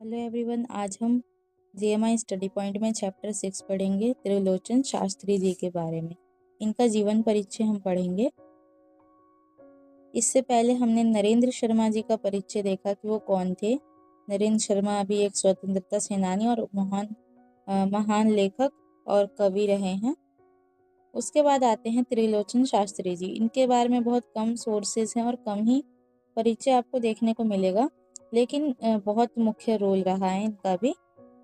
Hello everyone, आज हम GMI study point में चैप्टर 6 पढ़ेंगे त्रिलोचन शास्त्री जी के बारे में। इनका जीवन परिचय हम पढ़ेंगे। इससे पहले हमने नरेंद्र शर्मा जी का परिचय देखा कि वो कौन थे। नरेंद्र शर्मा अभी एक स्वतंत्रता सेनानी और महान लेखक और कवि रहे हैं। उसके बाद आते हैं त्रिलोचन शास्त्री जी। इनके बारे में बहुत कम सोर्सेज हैं और कम ही परिचय आपको देखने को मिलेगा, लेकिन बहुत मुख्य रोल रहा है इनका भी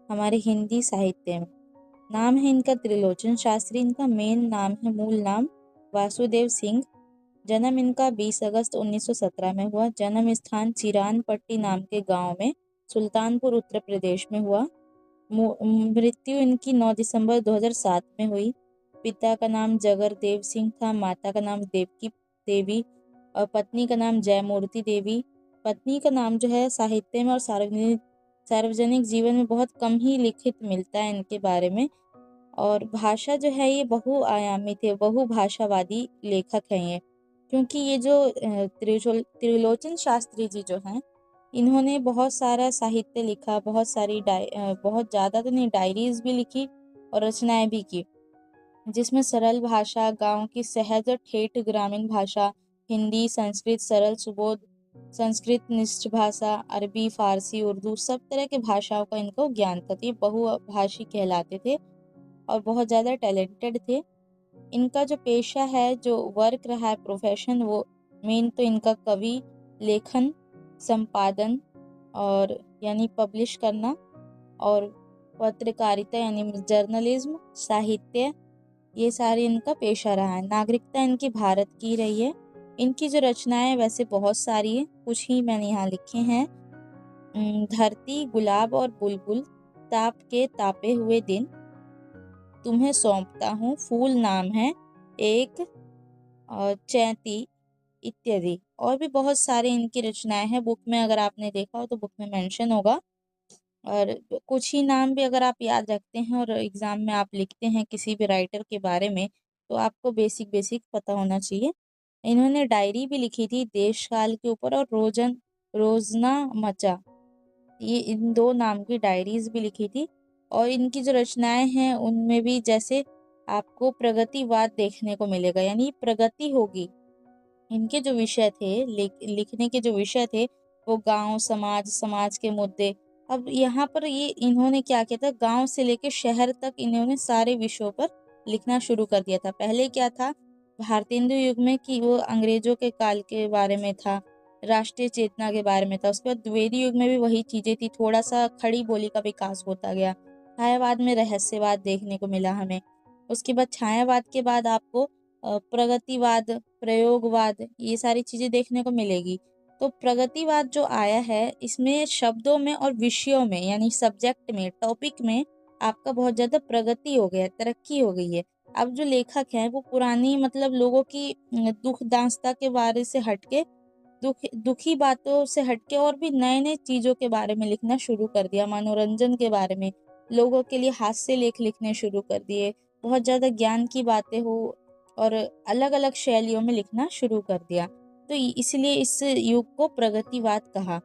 हमारे हिंदी साहित्य में। नाम है इनका त्रिलोचन शास्त्री। इनका मेन नाम है, मूल नाम वासुदेव सिंह। जन्म इनका 20 अगस्त 1917 में हुआ। जन्म स्थान चिरान पट्टी नाम के गांव में सुल्तानपुर उत्तर प्रदेश में हुआ। मृत्यु इनकी 9 दिसंबर 2007 में हुई। पिता का नाम जगर देव सिंह था, माता का नाम देवकी देवी और पत्नी का नाम जयमूर्ति देवी। पत्नी का नाम जो है साहित्य में और सार्वजनिक जीवन में बहुत कम ही लिखित मिलता है इनके बारे में। और भाषा जो है ये बहुआयामी थे, बहुभाषावादी लेखक हैं ये। क्योंकि ये जो त्रिलोचन शास्त्री जी जो हैं, इन्होंने बहुत सारा साहित्य लिखा, बहुत ज़्यादा तो नहीं, डायरीज भी लिखी और रचनाएं भी की, जिसमें सरल भाषा, गांव की सहज और ठेठ ग्रामीण भाषा, हिंदी, संस्कृत सरल सुबोध, संस्कृत निष्ठ भाषा, अरबी, फारसी, उर्दू, सब तरह के भाषाओं का इनको ज्ञान था। ये बहुभाषी कहलाते थे और बहुत ज़्यादा टैलेंटेड थे। इनका जो पेशा है, जो वर्क रहा है, प्रोफेशन, वो मेन तो इनका कवि, लेखन, संपादन और यानी पब्लिश करना, और पत्रकारिता यानी जर्नलिज्म, साहित्य, ये सारे इनका पेशा रहा है। नागरिकता इनकी भारत की रही है। इनकी जो रचनाएं वैसे बहुत सारी है, कुछ ही मैंने यहाँ लिखे हैं। धरती, गुलाब और बुलबुल, ताप के तापे हुए दिन, तुम्हें सौंपता हूँ, फूल नाम है एक, और चैती इत्यादि। और भी बहुत सारे इनकी रचनाएं हैं। बुक में अगर आपने देखा हो तो बुक में मेंशन होगा। और कुछ ही नाम भी अगर आप याद रखते हैं और एग्जाम में आप लिखते हैं किसी भी राइटर के बारे में, तो आपको बेसिक बेसिक पता होना चाहिए। इन्होंने डायरी भी लिखी थी देश काल के ऊपर, और रोजना मचा, ये इन दो नाम की डायरीज भी लिखी थी। और इनकी जो रचनाएं हैं उनमें भी जैसे आपको प्रगतिवाद देखने को मिलेगा, यानी प्रगति होगी। इनके जो विषय थे, लिखने के जो विषय थे, वो गांव, समाज के मुद्दे। अब यहाँ पर ये इन्होंने क्या किया था, गांव से लेकर शहर तक इन्होंने सारे विषयों पर लिखना शुरू कर दिया था। पहले क्या था, भारतेंदु युग में कि वो अंग्रेजों के काल के बारे में था, राष्ट्रीय चेतना के बारे में था। उसके बाद द्विवेदी युग में भी वही चीजें थी, थोड़ा सा खड़ी बोली का विकास होता गया। छायावाद में रहस्यवाद देखने को मिला हमें। उसके बाद छायावाद के बाद आपको प्रगतिवाद, प्रयोगवाद, ये सारी चीजें देखने को मिलेगी। तो प्रगतिवाद जो आया है, इसमें शब्दों में और विषयों में, यानी सब्जेक्ट में, टॉपिक में आपका बहुत ज्यादा प्रगति हो गया, तरक्की हो गई है। अब जो लेखक हैं वो पुरानी मतलब लोगों की दुख दांस्ता के बारे से हटके, दुखी बातों से हटके और भी नए नए चीजों के बारे में लिखना शुरू कर दिया। मनोरंजन के बारे में, लोगों के लिए हास्य लेख लिखने शुरू कर दिए। बहुत ज्यादा ज्ञान की बातें हो और अलग अलग शैलियों में लिखना शुरू कर दिया। तो इसलिए इस युग को प्रगतिवाद कहा।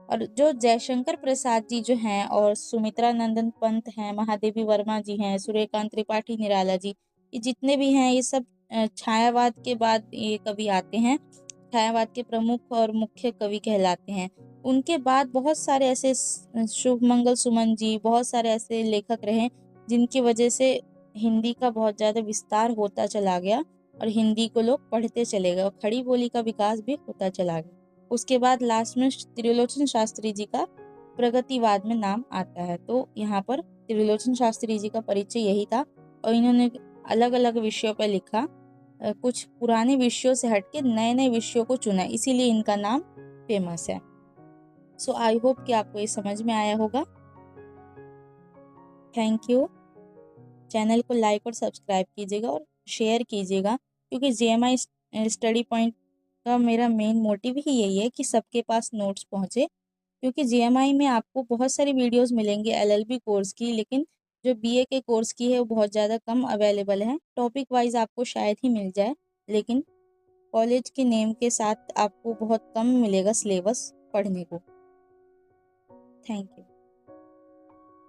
और जो जयशंकर प्रसाद जी जो हैं, और सुमित्रा नंदन पंत हैं, महादेवी वर्मा जी हैं, सूर्यकांत त्रिपाठी निराला जी, ये जितने भी हैं, ये सब छायावाद के बाद ये कवि आते हैं। छायावाद के प्रमुख और मुख्य कवि कहलाते हैं। उनके बाद बहुत सारे ऐसे शुभ मंगल सुमन जी, बहुत सारे ऐसे लेखक रहे जिनकी वजह से हिंदी का बहुत ज्यादा विस्तार होता चला गया और हिंदी को लोग पढ़ते चले गए और खड़ी बोली का विकास भी होता चला गया। उसके बाद लास्ट में त्रिलोचन शास्त्री जी का प्रगतिवाद में नाम आता है। तो यहाँ पर त्रिलोचन शास्त्री जी का परिचय यही था। और इन्होंने अलग अलग विषयों पर लिखा, कुछ पुराने विषयों से हटके नए नए विषयों को चुना, इसीलिए इनका नाम फेमस है। सो आई होप कि आपको ये समझ में आया होगा। Thank you. चैनल को लाइक और सब्सक्राइब कीजिएगा और शेयर कीजिएगा, क्योंकि जीएमआई स्टडी पॉइंट का मेरा मेन मोटिव ही यही है कि सबके पास नोट्स पहुंचे। क्योंकि जीएमआई में आपको बहुत सारी वीडियोस मिलेंगी एलएलबी कोर्स की, लेकिन जो बीए के कोर्स की है वो बहुत ज़्यादा कम अवेलेबल है। टॉपिक वाइज आपको शायद ही मिल जाए, लेकिन कॉलेज के नेम के साथ आपको बहुत कम मिलेगा सिलेबस पढ़ने को। Thank you.